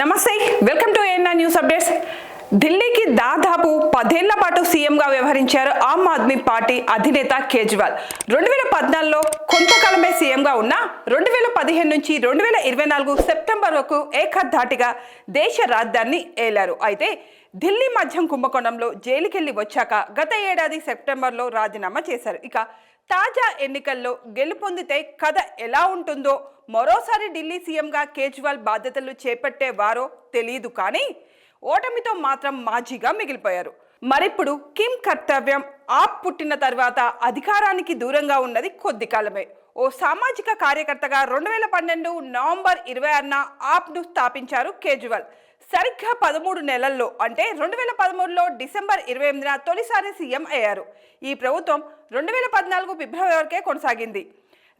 నమస్తే, welcome to ANR news updates. ఢిల్లీకి దాదాపు 10 ఏళ్ల పాటు సీఎంగా వ్యవహరించారు ఆమ్ ఆద్మీ పార్టీ అధినేత కేజ్రీవాల్. 2014లో కొంతకాలమే సీఎంగా ఉన్న 2015 నుంచి 2024 సెప్టెంబర్ వరకు ఏకధాటిగా దేశ రాజధానిని ఏలారు. అయితే ఢిల్లీ మద్యం కుంభకోణంలో జైలుకెళ్లి వచ్చాక గత ఏడాది సెప్టెంబర్లో రాజీనామా చేశారు. ఇక తాజా ఎన్నికల్లో గెలుపొందితే కథ ఎలా ఉంటుందో, మరోసారి ఢిల్లీ సీఎంగా కేజ్రీవాల్ బాధ్యతలు చేపట్టేవారో తెలియదు, కానీ ఓటమితో మాత్రం మాజీగా మిగిలిపోయారు. మరిప్పుడు కిమ్ కర్తవ్యం ఆప్ పుట్టిన తర్వాత అధికారానికి దూరంగా ఉన్నది కొద్ది కాలమే. ఓ సామాజిక కార్యకర్తగా 2012 నవంబర్ 26న ఆప్ను స్థాపించారు కేజ్రీవాల్. సరిగ్గా 13 నెలల్లో, అంటే 2013లో డిసెంబర్ 28న తొలిసారి సీఎం అయ్యారు. ఈ ప్రభుత్వం 2014 ఫిబ్రవరి వరకే కొనసాగింది.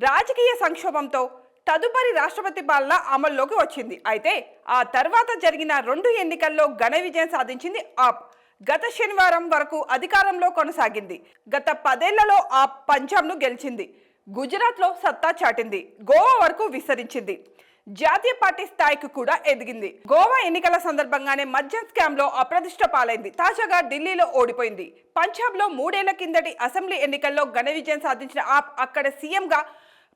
రాజకీయ సంక్షోభంతో తదుపరి రాష్ట్రపతి పాలన అమల్లోకి వచ్చింది. అయితే ఆ తర్వాత జరిగిన 2 ఎన్నికల్లో ఘన విజయం సాధించింది ఆప్. గత శనివారం వరకు అధికారంలో కొనసాగింది. గత 10 ఏళ్లలో ఆప్ పంజాబ్ను గెలిచింది, గుజరాత్లో సత్తా చాటింది, గోవా వరకు విస్తరించింది, జాతీయ పార్టీ స్థాయికి కూడా ఎదిగింది. గోవా ఎన్నికల సందర్భంగానే మద్యం స్కామ్ లో అప్రతిష్ట పాలైంది. తాజాగా ఢిల్లీలో ఓడిపోయింది. పంజాబ్ లో 3 ఏళ్ల కిందటి అసెంబ్లీ ఎన్నికల్లో ఘన విజయం సాధించిన ఆప్ అక్కడ సీఎంగా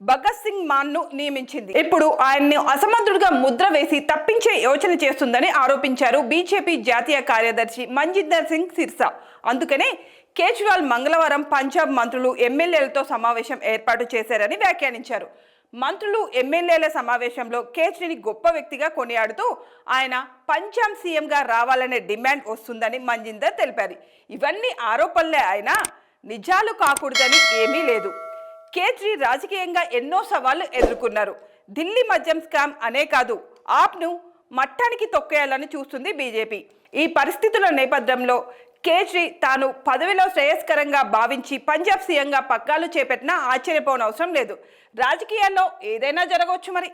భగత్ సింగ్ మాన్ ను నియమించింది. ఇప్పుడు ఆయన్ని అసమర్థుడిగా ముద్ర వేసి తప్పించే యోచన చేస్తుందని ఆరోపించారు బీజేపీ జాతీయ కార్యదర్శి మంజిందర్ సింగ్ సిర్సా. అందుకనే కేజ్రీవాల్ మంగళవారం పంజాబ్ మంత్రులు, ఎమ్మెల్యేలతో సమావేశం ఏర్పాటు చేశారని వ్యాఖ్యానించారు. మంత్రులు, ఎమ్మెల్యేల సమావేశంలో కేజ్రీని గొప్ప వ్యక్తిగా కొనియాడుతూ ఆయన పంజాబ్ సీఎంగా రావాలనే డిమాండ్ వస్తుందని మంజిందర్ తెలిపారు. ఇవన్నీ ఆరోపణలే అయినా నిజాలు కాకూడదని ఏమీ లేదు. కేజ్రీ రాజకీయంగా ఎన్నో సవాళ్లు ఎదుర్కొన్నారు. ఢిల్లీ మద్యం స్కామ్ అనే కాదు, ఆప్ను మట్టానికి తొక్కేయాలని చూస్తుంది బీజేపీ. ఈ పరిస్థితుల నేపథ్యంలో కేజ్రీ తాను పదవిలో శ్రేయస్కరంగా భావించి పంజాబ్ సీఎంగా పగ్గాలు చేపట్టినా ఆశ్చర్యపోనవసరం లేదు. రాజకీయాల్లో ఏదైనా జరగవచ్చు మరి.